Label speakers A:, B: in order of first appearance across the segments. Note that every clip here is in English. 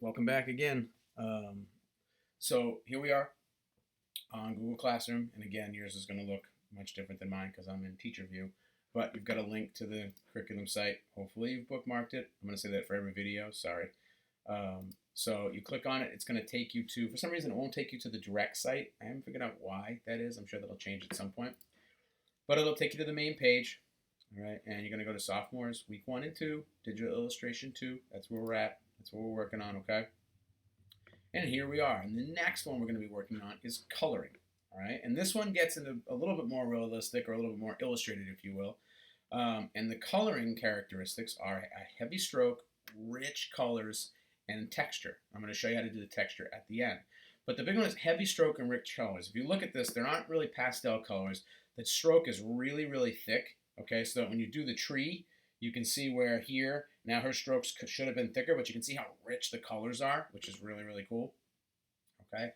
A: Welcome back again. So here we are on Google Classroom, and again, yours is going to look much different than mine because I'm in teacher view. But you've got a link to the curriculum site. Hopefully, you've bookmarked it. I'm going to say that for every video. Sorry. So you click on it. It's going to take you to. For some reason, it won't take you to the direct site. I haven't figured out why that is. I'm sure that'll change at some point. But it'll take you to the main page. All right, and you're going to go to sophomores week 1 and 2, digital illustration 2. That's where we're at. That's what we're working on. Okay. And here we are. And the next one we're going to be working on is coloring. All right. And this one gets into a little bit more realistic or a little bit more illustrated, if you will. And the coloring characteristics are a heavy stroke, rich colors, and texture. I'm going to show you how to do the texture at the end. But the big one is heavy stroke and rich colors. If you look at this, they're not really pastel colors. The stroke is really, really thick. Okay, so that when you do the tree, you can see where here, now her strokes should have been thicker, but you can see how rich the colors are, which is really, really cool. Okay,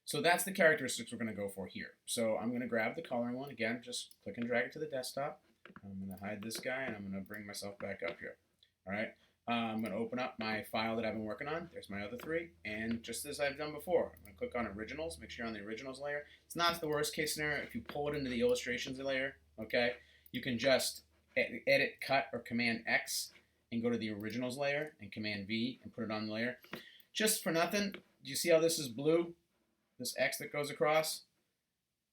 A: so that's the characteristics we're going to go for here. So I'm going to grab the coloring one. Again, just click and drag it to the desktop. I'm going to hide this guy, and I'm going to bring myself back up here. All right, I'm going to open up my file that I've been working on. There's my other three, and just as I've done before, I'm going to click on Originals, make sure you're on the Originals layer. It's not the worst case scenario if you pull it into the Illustrations layer, okay? You can just edit, cut, or Command X and go to the Originals layer and Command V and put it on the layer. Just for nothing, do you see how this is blue? This X that goes across?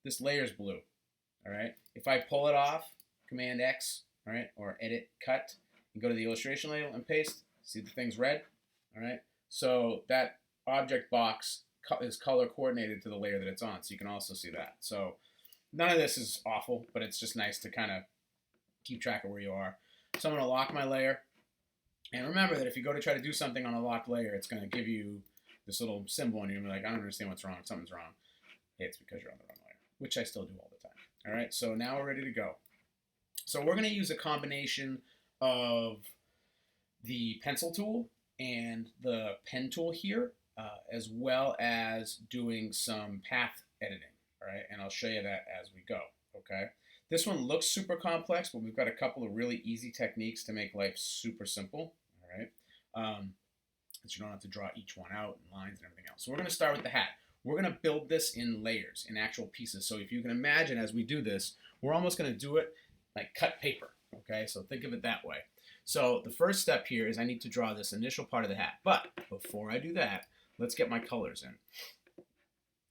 A: This layer is blue, all right? If I pull it off, Command X, all right, or edit, cut, and go to the illustration layer and paste, see the thing's red, all right? So that object box is color coordinated to the layer that it's on, so you can also see that. So none of this is awful, but it's just nice to kind of keep track of where you are. So I'm going to lock my layer. And remember that if you go to try to do something on a locked layer, it's going to give you this little symbol, and you're going to be like, I don't understand what's wrong. Something's wrong. Hey, it's because you're on the wrong layer, which I still do all the time. All right, so now we're ready to go. So we're going to use a combination of the pencil tool and the pen tool here, as well as doing some path editing. All right, and I'll show you that as we go. Okay, this one looks super complex, but we've got a couple of really easy techniques to make life super simple. All right, so you don't have to draw each one out and lines and everything else. So we're going to start with the hat. We're going to build this in layers, in actual pieces. So if you can imagine as we do this, we're almost going to do it like cut paper. Okay, so think of it that way. So the first step here is I need to draw this initial part of the hat. But before I do that, let's get my colors in.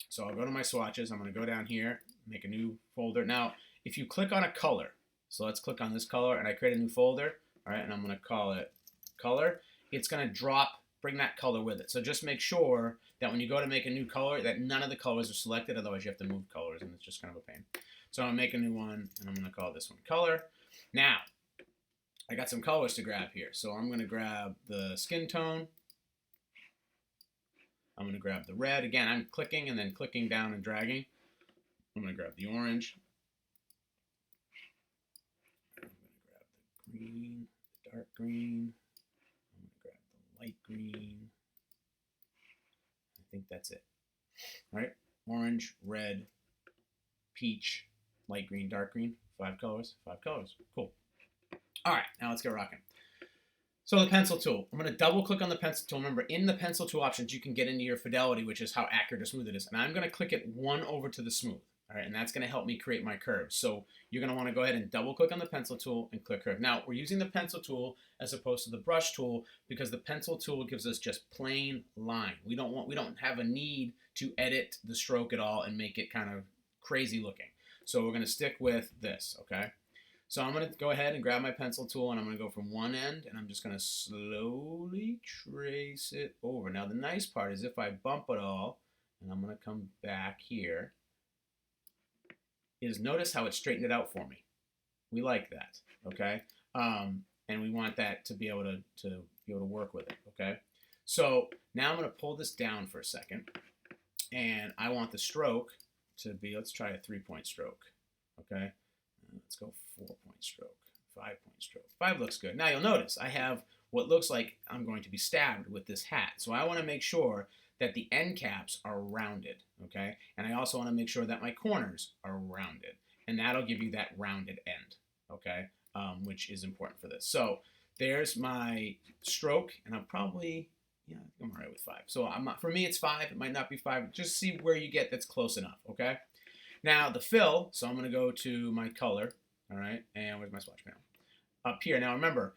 A: So I'll go to my swatches. I'm going to go down here, make a new folder. Now, if you click on a color, so let's click on this color, and I create a new folder, all right, and I'm going to call it color. It's going to bring that color with it. So just make sure that when you go to make a new color, that none of the colors are selected. Otherwise, you have to move colors, and it's just kind of a pain. So I'm going to make a new one, and I'm going to call this one color. Now, I got some colors to grab here. So I'm going to grab the skin tone. I'm going to grab the red. Again, I'm clicking and then clicking down and dragging. I'm going to grab the orange. I'm going to grab the green, the dark green. I'm going to grab the light green. I think that's it. All right, orange, red, peach, light green, dark green. 5 colors, 5 colors. Cool. All right, now let's get rocking. So the pencil tool, I'm going to double click on the pencil tool. Remember, in the pencil tool options, you can get into your fidelity, which is how accurate or smooth it is. And I'm going to click it 1 over to the smooth. All right, and that's going to help me create my curves. So you're going to want to go ahead and double click on the pencil tool and click curve. Now, we're using the pencil tool as opposed to the brush tool because the pencil tool gives us just plain line. We don't have a need to edit the stroke at all and make it kind of crazy looking. So we're going to stick with this, okay? So I'm going to go ahead and grab my pencil tool, and I'm going to go from one end, and I'm just going to slowly trace it over. Now, the nice part is if I bump it all, and I'm going to come back here, is notice how it straightened it out for me. We like that, okay? And we want that to be able to work with it, okay? So now I'm going to pull this down for a second, and I want the stroke to be, let's try a 3-point stroke, okay? Let's go 4-point stroke, 5-point stroke. 5 looks good. Now you'll notice I have what looks like I'm going to be stabbed with this hat. So I want to make sure that the end caps are rounded, okay? And I also want to make sure that my corners are rounded. And that'll give you that rounded end, okay? Which is important for this. So there's my stroke, and I'm probably Yeah, I'm all right with 5. So for me, it's 5. It might not be 5. Just see where you get that's close enough, okay? Now, the fill, so I'm going to go to my color, all right? And where's my swatch panel? Up here. Now, remember,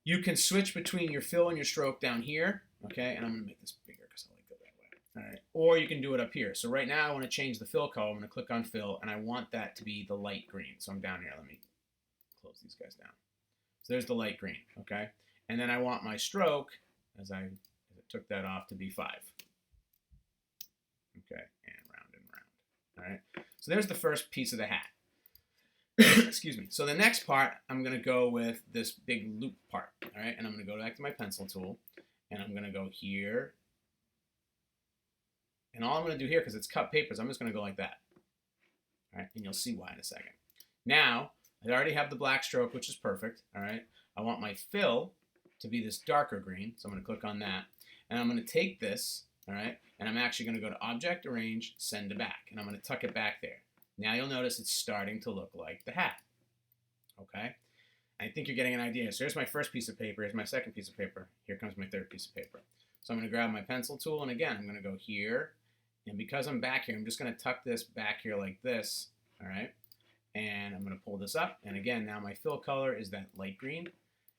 A: you can switch between your fill and your stroke down here, okay? And I'm going to make this bigger because I like it that way, all right? Or you can do it up here. So right now, I want to change the fill color. I'm going to click on fill, and I want that to be the light green. So I'm down here. Let me close these guys down. So there's the light green, okay? And then I want my stroke, as I took that off, to be 5. Okay, and round and round. All right, so there's the first piece of the hat. Excuse me. So the next part, I'm going to go with this big loop part. All right, and I'm going to go back to my pencil tool, and I'm going to go here. And all I'm going to do here, because it's cut papers, I'm just going to go like that. All right, and you'll see why in a second. Now, I already have the black stroke, which is perfect. All right, I want my fill to be this darker green, so I'm going to click on that. And I'm going to take this, all right, and I'm actually going to go to Object, Arrange, Send to Back. And I'm going to tuck it back there. Now you'll notice it's starting to look like the hat, okay? I think you're getting an idea. So here's my first piece of paper. Here's my second piece of paper. Here comes my third piece of paper. So I'm going to grab my pencil tool, and again, I'm going to go here. And because I'm back here, I'm just going to tuck this back here like this, all right? And I'm going to pull this up. And again, now my fill color is that light green.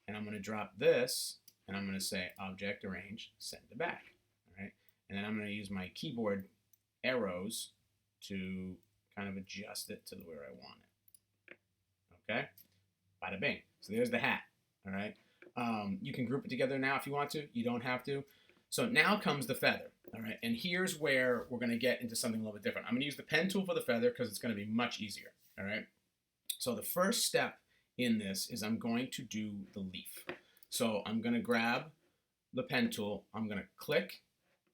A: And I'm going to drop this, and I'm going to say Object, Arrange, Send to Back, all right? And then I'm going to use my keyboard arrows to kind of adjust it to where I want it. Okay? Bada bing. So there's the hat. All right? You can group it together now if you want to. You don't have to. So now comes the feather. All right? And here's where we're going to get into something a little bit different. I'm going to use the pen tool for the feather because it's going to be much easier. All right? So the first step in this is I'm going to do the leaf. So I'm going to grab the pen tool. I'm going to click.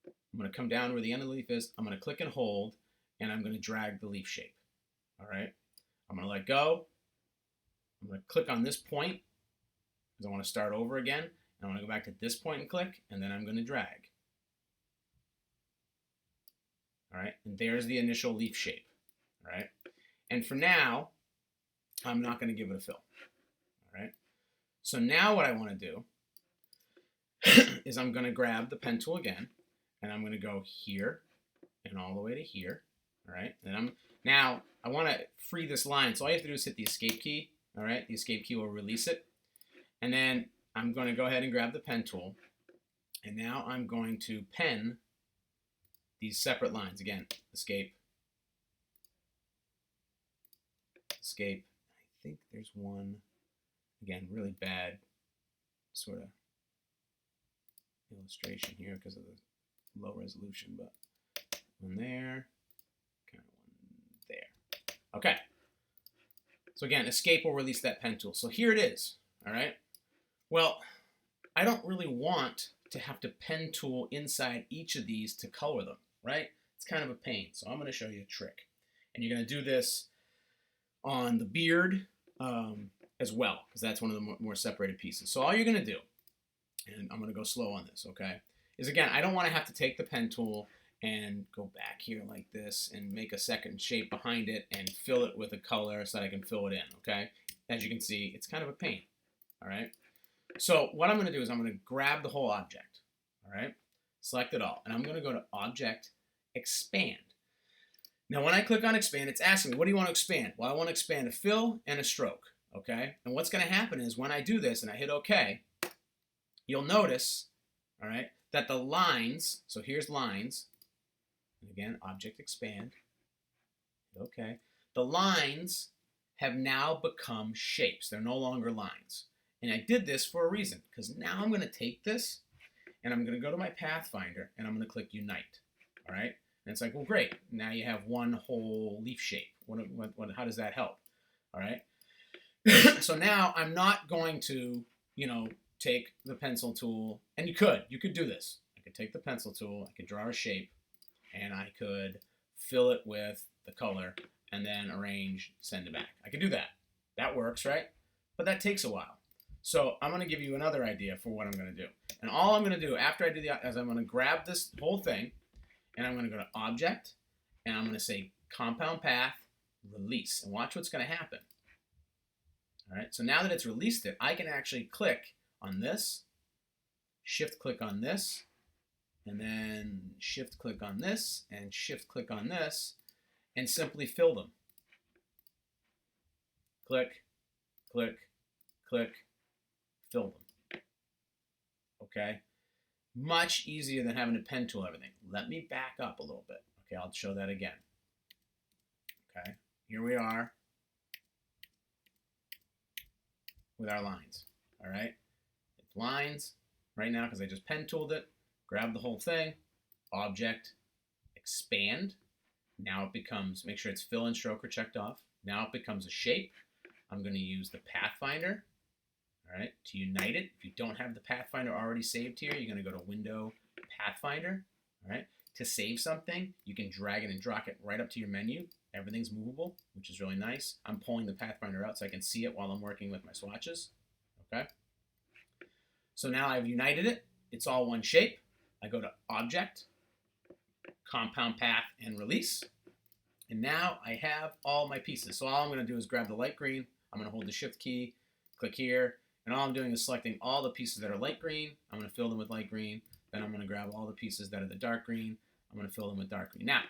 A: I'm going to come down where the end of the leaf is. I'm going to click and hold. And I'm going to drag the leaf shape. All right? I'm going to let go. I'm going to click on this point because I want to start over again. And I want to go back to this point and click, and then I'm going to drag. All right? And there's the initial leaf shape. All right? And for now, I'm not going to give it a fill. All right? So now what I want to do is I'm going to grab the pen tool again, and I'm going to go here and all the way to here. All right, and now I want to free this line, so all you have to do is hit the escape key. All right, the escape key will release it. And then I'm going to go ahead and grab the pen tool, and now I'm going to pen these separate lines. Again, escape, escape. I think there's one, again, really bad sort of illustration here because of the low resolution, but one there. Okay. So again, escape will release that pen tool. So here it is. All right. Well, I don't really want to have to pen tool inside each of these to color them, right? It's kind of a pain. So I'm going to show you a trick. And you're going to do this on the beard as well, because that's one of the more separated pieces. So all you're going to do, and I'm going to go slow on this, okay, is again, I don't want to have to take the pen tool and go back here like this and make a second shape behind it and fill it with a color so that I can fill it in, okay? As you can see, it's kind of a pain, all right? So what I'm going to do is I'm going to grab the whole object, all right? Select it all, and I'm going to go to Object, Expand. Now when I click on Expand, it's asking me, what do you want to expand? Well, I want to expand a fill and a stroke, okay? And what's going to happen is when I do this and I hit OK, you'll notice, all right, that the lines, so here's lines, and again, Object, Expand, okay, the lines have now become shapes. They're no longer lines. And I did this for a reason, because now I'm going to take this, and I'm going to go to my Pathfinder, and I'm going to click Unite, all right? And it's like, well, great. Now you have one whole leaf shape. How does that help? All right. So now I'm not going to, take the pencil tool, and you could do this. I could take the pencil tool, I could draw a shape, and I could fill it with the color, and then arrange, send it back. I could do that. That works, right? But that takes a while. So I'm going to give you another idea for what I'm going to do. And all I'm going to do after I do that is I'm going to grab this whole thing, and I'm going to go to Object, and I'm going to say Compound Path, Release. And watch what's going to happen. All right, so now that it's released it, I can actually click on this, shift click on this, and then shift click on this, and shift click on this, and simply fill them. Click, click, click, fill them. Okay? Much easier than having to pen tool everything. Let me back up a little bit. Okay, I'll show that again. Okay, here we are with our lines. All right, it's lines right now because I just pen tooled it. Grab the whole thing, object, expand. Now it becomes, make sure it's fill and stroker checked off. Now it becomes a shape. I'm going to use the Pathfinder, all right, to unite it. If you don't have the Pathfinder already saved here, you're going to go to Window, Pathfinder, all right. To save something, you can drag it and drop it right up to your menu. Everything's movable, which is really nice. I'm pulling the Pathfinder out so I can see it while I'm working with my swatches, okay. So now I've united it. It's all one shape. I go to Object, Compound Path, and Release. And now I have all my pieces. So all I'm going to do is grab the light green. I'm going to hold the Shift key, click here, and all I'm doing is selecting all the pieces that are light green. I'm going to fill them with light green. Then I'm going to grab all the pieces that are the dark green. I'm going to fill them with dark green. Now,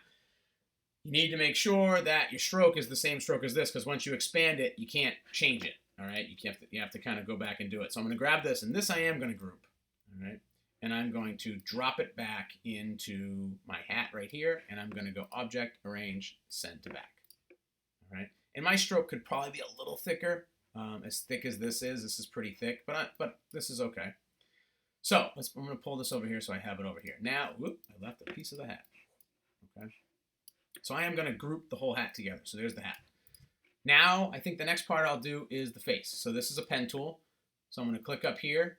A: you need to make sure that your stroke is the same stroke as this, because once you expand it, you can't change it. All right, you have to kind of go back and do it. So I'm going to grab this, and this I am going to group. All right, and I'm going to drop it back into my hat right here, and I'm going to go Object, Arrange, Send to Back. All right, and my stroke could probably be a little thicker, as thick as this is. This is pretty thick, but this is okay. So I'm going to pull this over here so I have it over here. Now, whoop, I left a piece of the hat. Okay, so I am going to group the whole hat together. So there's the hat. Now, I think the next part I'll do is the face. So this is a pen tool. So I'm going to click up here,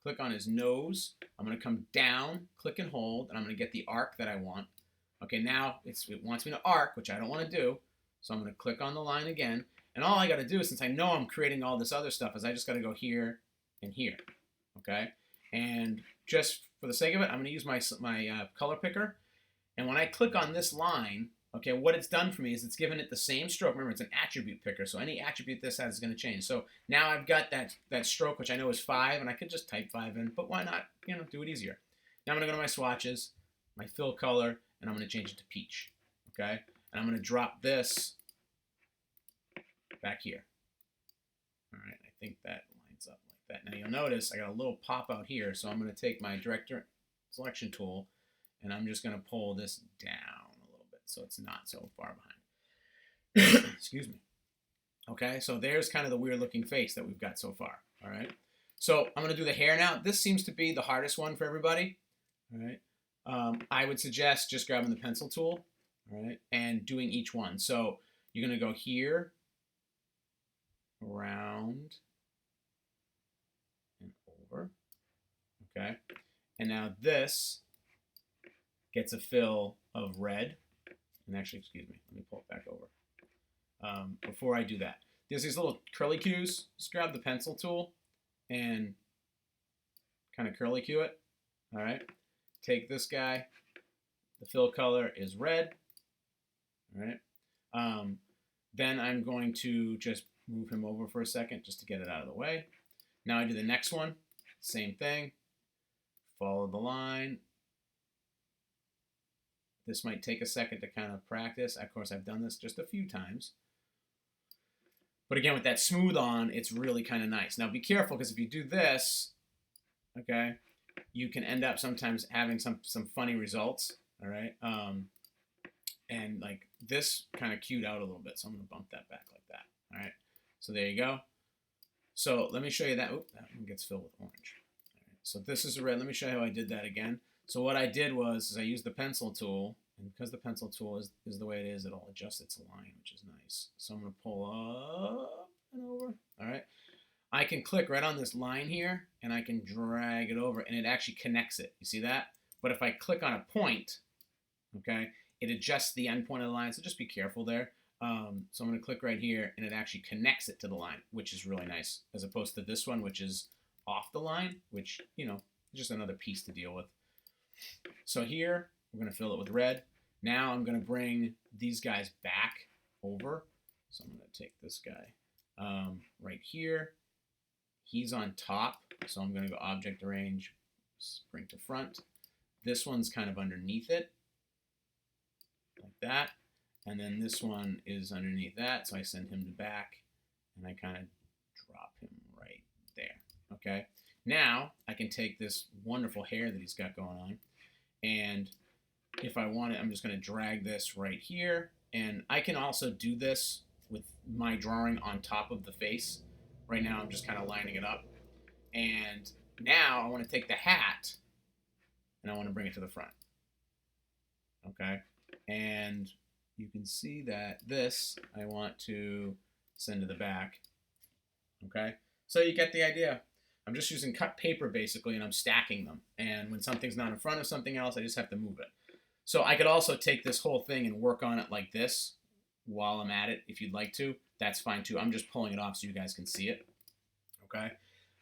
A: click on his nose. I'm going to come down, click and hold, and I'm going to get the arc that I want. Okay, now it wants me to arc, which I don't want to do. So I'm going to click on the line again. And all I got to do, since I know I'm creating all this other stuff, is I just got to go here and here. Okay, and just for the sake of it, I'm going to use my color picker. And when I click on this line, okay, what it's done for me is it's given it the same stroke. Remember, it's an attribute picker, so any attribute this has is going to change. So now I've got that stroke, which I know is 5, and I could just type 5 in, but why not, do it easier. Now I'm going to go to my swatches, my fill color, and I'm going to change it to peach, okay? And I'm going to drop this back here. All right, I think that lines up like that. Now you'll notice I got a little pop out here, so I'm going to take my director selection tool, and I'm just going to pull this down so it's not so far behind. Excuse me. Okay, so there's kind of the weird looking face that we've got so far. All right, so I'm going to do the hair now. This seems to be the hardest one for everybody. All right, I would suggest just grabbing the pencil tool, all right, and doing each one. So you're going to go here, around, and over. Okay, and now this gets a fill of red. And actually, excuse me, let me pull it back over. Before I do that, there's these little curly cues. Just grab the pencil tool and kind of curly cue it. All right. Take this guy. The fill color is red. All right. Then I'm going to just move him over for a second just to get it out of the way. Now I do the next one. Same thing. Follow the line. This might take a second to kind of practice. Of course, I've done this just a few times. But again, with that smooth on, it's really kind of nice. Now, be careful, because if you do this, okay, you can end up sometimes having some funny results, all right? And like this kind of cued out a little bit, so I'm going to bump that back like that, all right? So there you go. So let me show you that. Oop, that one gets filled with orange. All right, so this is a red. Let me show you how I did that again. So what I did was I used the pencil tool, and because the pencil tool is the way it is, it'll adjust its line, which is nice. So I'm going to pull up and over. All right. I can click right on this line here, and I can drag it over, and it actually connects it. You see that? But if I click on a point, okay, it adjusts the end point of the line, so just be careful there. So I'm going to click right here, and it actually connects it to the line, which is really nice, as opposed to this one, which is off the line, which, just another piece to deal with. So here, we're going to fill it with red. Now I'm going to bring these guys back over. So I'm going to take this guy right here, He's on top, so I'm going to go Object Arrange, bring to front. This one's kind of underneath it, like that. And then this one is underneath that, so I send him to back, and I kind of drop him right there, okay? Now, I can take this wonderful hair that he's got going on, and if I want it, I'm just going to drag this right here, and I can also do this with my drawing on top of the face. Right now, I'm just kind of lining it up, and now I want to take the hat, and I want to bring it to the front, okay? And you can see that this I want to send to the back, okay? So you get the idea. I'm just using cut paper basically, and I'm stacking them. And when something's not in front of something else, I just have to move it. So I could also take this whole thing and work on it like this while I'm at it. If you'd like to, that's fine too. I'm just pulling it off so you guys can see it, okay?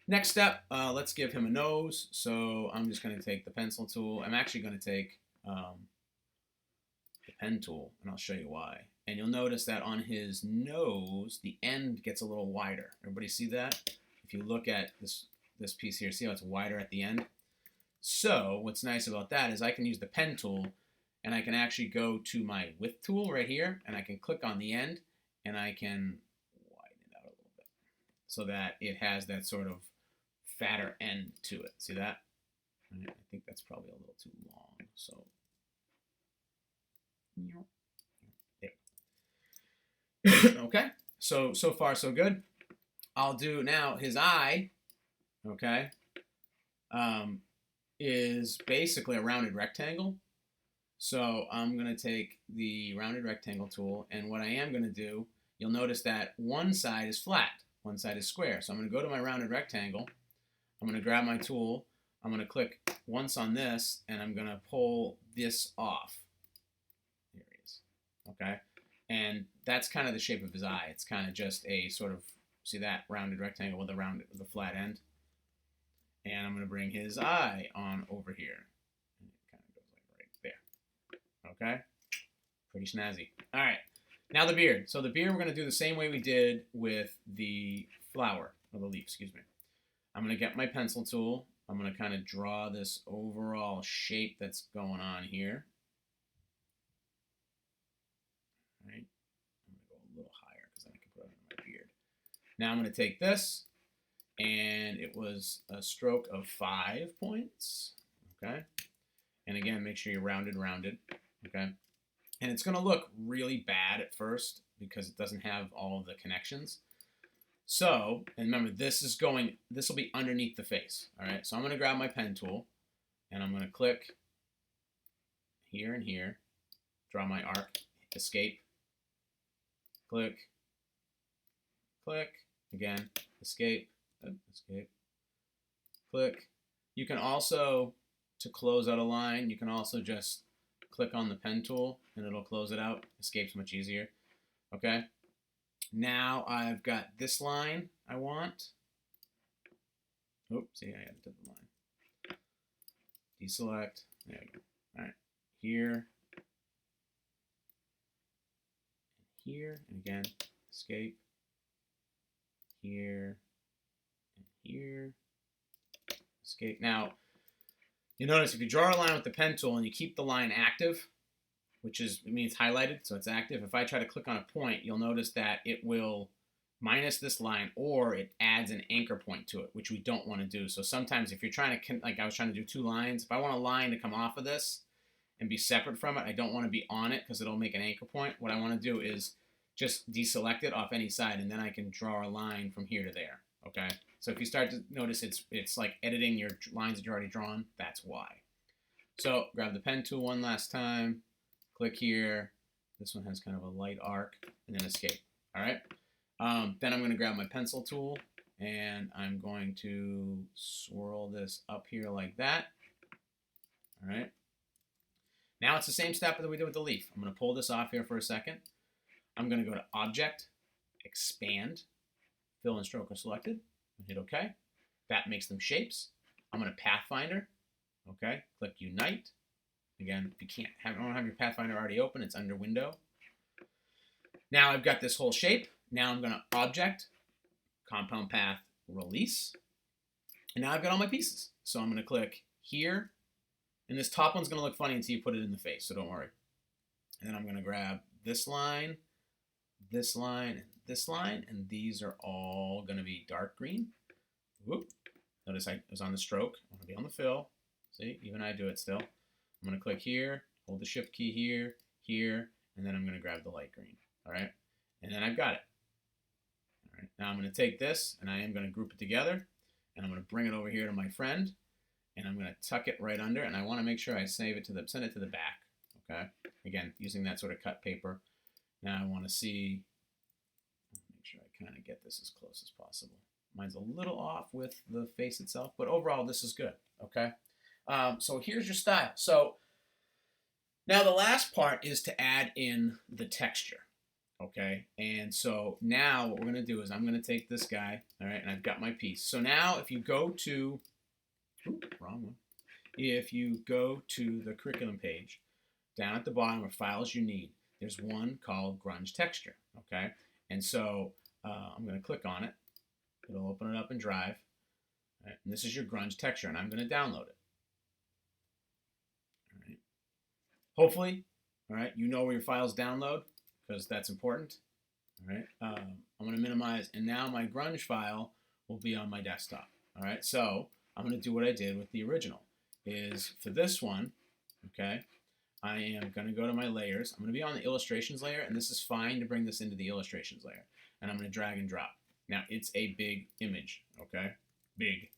A: Next step, let's give him a nose. So I'm just going to take the pencil tool. I'm actually going to take the pen tool, and I'll show you why. And you'll notice that on his nose, the end gets a little wider. Everybody see that? If you look at this piece here, see how it's wider at the end? So what's nice about that is I can use the pen tool, and I can actually go to my width tool right here, and I can click on the end, and I can widen it out a little bit so that it has that sort of fatter end to it. See that? I think that's probably a little too long. So there. Okay, so far so good. I'll do now his eye, okay, is basically a rounded rectangle. So I'm going to take the rounded rectangle tool, and what I am going to do, you'll notice that one side is flat, one side is square. So I'm going to go to my rounded rectangle, I'm going to grab my tool, I'm going to click once on this, and I'm going to pull this off. Here he is, okay? And that's kind of the shape of his eye. It's kind of just a sort of, see that rounded rectangle with a flat end? And I'm going to bring his eye on over here. And it kind of goes like right there. Okay? Pretty snazzy. All right. Now the beard. So the beard we're going to do the same way we did with the flower, or the leaf, excuse me. I'm going to get my pencil tool. I'm going to kind of draw this overall shape that's going on here. All right. I'm going to go a little higher because then I can put it on my beard. Now I'm going to take this, and it was a stroke of 5 points, okay? And again, make sure you're rounded, okay? And it's going to look really bad at first because it doesn't have all of the connections. So, and remember, this will be underneath the face, all right? So I'm going to grab my pen tool, and I'm going to click here and here, draw my arc, escape, click, click, again, escape, escape, click. You can also, to close out a line, you can also just click on the pen tool and it'll close it out. Escape's much easier, okay? Now I've got this line I want. Oops, see, I added to the line. Deselect, there we go. All right, here, here, and again, escape, here, and here, escape. Now, you notice if you draw a line with the pen tool and you keep the line active, which means highlighted, so it's active. If I try to click on a point, you'll notice that it will minus this line, or it adds an anchor point to it, which we don't want to do. So sometimes if you're trying to, like I was trying to do 2 lines, if I want a line to come off of this and be separate from it, I don't want to be on it because it'll make an anchor point. What I want to do is just deselect it off any side, and then I can draw a line from here to there, okay? So if you start to notice it's like editing your lines that you're already drawn, that's why. So grab the pen tool one last time, click here. This one has kind of a light arc, and then escape, all right? Then I'm going to grab my pencil tool, and I'm going to swirl this up here like that, all right? Now it's the same step that we did with the leaf. I'm going to pull this off here for a second. I'm going to go to Object, Expand, Fill and Stroke are selected, and hit OK. That makes them shapes. I'm going to Pathfinder, okay, click Unite. Again, if you don't have your Pathfinder already open, it's under Window. Now I've got this whole shape. Now I'm going to Object, Compound Path, release. And now I've got all my pieces. So I'm going to click here. And this top one's going to look funny until you put it in the face, so don't worry. And then I'm going to grab this line, this line, and this line. And these are all going to be dark green. Whoop. Notice I was on the stroke. I want to be on the fill. See, even I do it still. I'm going to click here, hold the shift key here, here, and then I'm going to grab the light green. All right. And then I've got it. All right. Now I'm going to take this and I am going to group it together. And I'm going to bring it over here to my friend. And I'm going to tuck it right under. And I want to make sure I send it to the back. Okay. Again, using that sort of cut paper. Now I want to see, make sure I kind of get this as close as possible. Mine's a little off with the face itself, but overall this is good. Okay. So here's your style. So now the last part is to add in the texture. Okay, and so now what we're going to do is I'm going to take this guy, all right, and I've got my piece. So now if you go to, wrong one. If you go to the curriculum page, down at the bottom are files you need. There's one called Grunge Texture, okay? And so I'm going to click on it. It'll open it up in Drive. Right? And this is your Grunge Texture, and I'm going to download it. All right. Hopefully, all right, you know where your files download, because that's important. All right, I'm going to minimize, and now my grunge file will be on my desktop. All right, so I'm going to do what I did with the original. Is for this one, okay, I am going to go to my layers. I'm going to be on the illustrations layer, and this is fine to bring this into the illustrations layer. And I'm going to drag and drop. Now it's a big image, okay, big.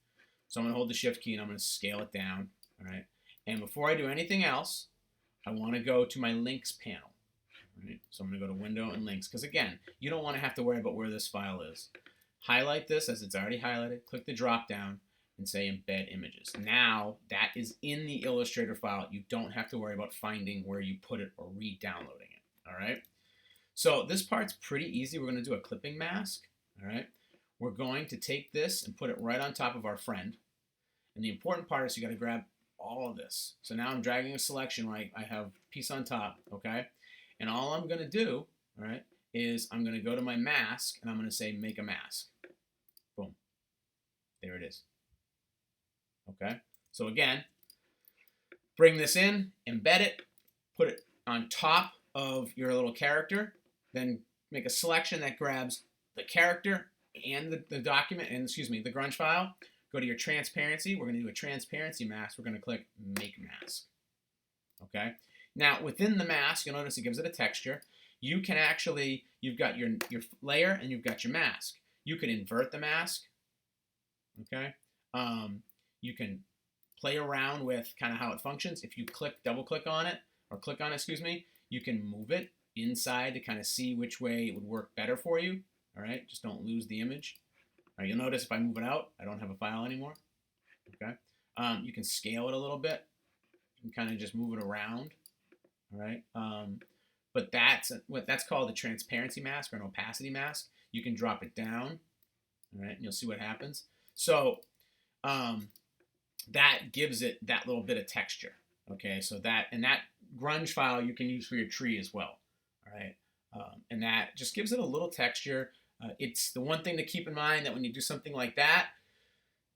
A: So I'm going to hold the shift key and I'm going to scale it down. All right, and before I do anything else, I want to go to my links panel. Right. So I'm going to go to Window and Links, because again, you don't want to have to worry about where this file is. Highlight this as it's already highlighted, click the drop down, and say Embed Images. Now that is in the Illustrator file. You don't have to worry about finding where you put it or re-downloading it. All right. So this part's pretty easy. We're going to do a clipping mask. All right. We're going to take this and put it right on top of our friend. And the important part is you got to grab all of this. So now I'm dragging a selection right. I have piece on top. Okay. And all I'm going to do, all right, is I'm going to go to my mask and I'm going to say make a mask. Boom. There it is. Okay. So again, bring this in, embed it, put it on top of your little character, then make a selection that grabs the character and the document, and excuse me, the grunge file. Go to your transparency. We're going to do a transparency mask. We're going to click make mask. Okay. Now, within the mask, you'll notice it gives it a texture. You can actually, you've got your layer and you've got your mask. You can invert the mask, okay? You can play around with kind of how it functions. If you double click on it, or click on it, excuse me, you can move it inside to kind of see which way it would work better for you, all right? Just don't lose the image. All right, you'll notice if I move it out, I don't have a file anymore, okay? You can scale it a little bit and kind of just move it around. All right, but that's called a transparency mask or an opacity mask. You can drop it down, all right, and you'll see what happens. So that gives it that little bit of texture. Okay, so that grunge file you can use for your tree as well. All right, and that just gives it a little texture. It's the one thing to keep in mind that when you do something like that,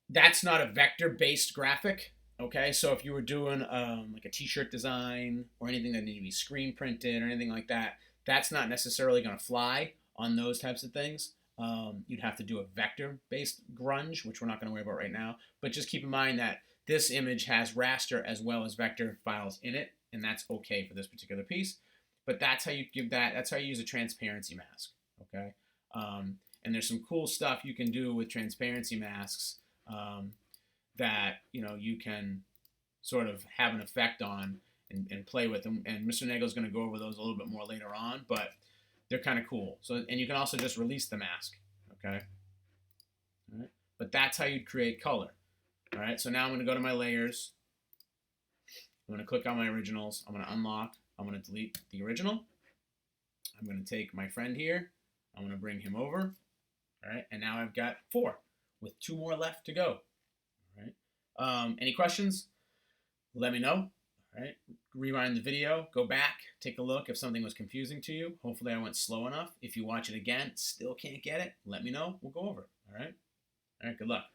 A: that's not a vector-based graphic. Okay, so if you were doing like a t-shirt design or anything that needed to be screen printed or anything like that, that's not necessarily going to fly on those types of things. You'd have to do a vector-based grunge, which we're not going to worry about right now. But just keep in mind that this image has raster as well as vector files in it, and that's okay for this particular piece. But that's how you give that. That's how you use a transparency mask. Okay, and there's some cool stuff you can do with transparency masks. That you can sort of have an effect on and play with them. And Mr. Nagel's going to go over those a little bit more later on, but they're kind of cool. So, and you can also just release the mask, okay? All right. But that's how you'd create color. All right, so now I'm going to go to my layers. I'm going to click on my originals. I'm going to unlock. I'm going to delete the original. I'm going to take my friend here. I'm going to bring him over. All right, and now I've got 4 with 2 more left to go. All right. Any questions? Let me know. All right. Rewind the video. Go back. Take a look if something was confusing to you. Hopefully I went slow enough. If you watch it again, still can't get it, let me know. We'll go over it. All right. All right, good luck.